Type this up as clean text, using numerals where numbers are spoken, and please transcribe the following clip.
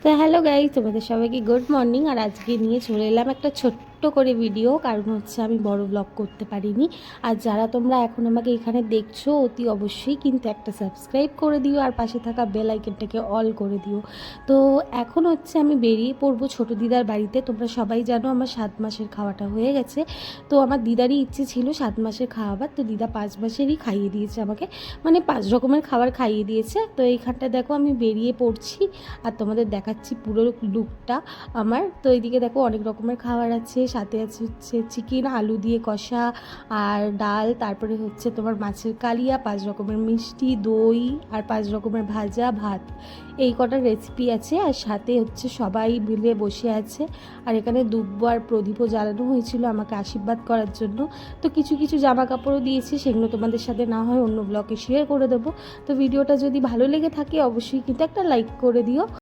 তো hello guys, তোমাদের সবাইকে গুড মর্নিং। আর আজকে নিয়ে চলে এলাম একটা ছোট্ট করে ভিডিও, কারণ হচ্ছে আমি বড় ব্লগ করতে পারিনি। আর যারা তোমরা এখন আমাকে এখানে দেখছো, অতি অবশ্যই কিন্তু একটা সাবস্ক্রাইব করে দিও আর পাশে থাকা বেল আইকনটাকে অল করে দিও। তো এখন হচ্ছে আমি বেরিয়ে পড়বো ছোটো দিদার বাড়িতে। তোমরা সবাই জানো আমার 7 মাসের খাওয়াটা হয়ে গেছে। তো আমার দিদারই ইচ্ছে ছিল 7 মাসের খাওয়াবার, তো দিদা 5 মাসেরই খাইয়ে দিয়েছে আমাকে, মানে 5 রকমের খাবার খাইয়ে দিয়েছে। তো এইখানটা দেখো আমি বেরিয়ে পড়ছি আর তোমাদের দেখাচ্ছি পুরো লুকটা আমার। তো এইদিকে দেখো অনেক রকমের খাবার আছে, সাথে আছে হচ্ছে চিকেন আলু দিয়ে কষা আর ডাল, তারপরে হচ্ছে তোমার মাছের কালিয়া, 5 রকমের মিষ্টি, দই আর 5 রকমের ভাজা, ভাত, এই কটা রেসিপি আছে। আর সাথে হচ্ছে সবাই মিলে বসে আছে। আর এখানে দুব্ব আর প্রদীপও জ্বালানো হয়েছিল আমাকে আশীর্বাদ করার জন্য। তো কিছু কিছু জামা কাপড়ও দিয়েছি, সেগুলো তোমাদের সাথে না হয় অন্য ব্লগে শেয়ার করে দেবো। তো ভিডিওটা যদি ভালো লেগে থাকে অবশ্যই কিন্তু একটা লাইক করে দিও।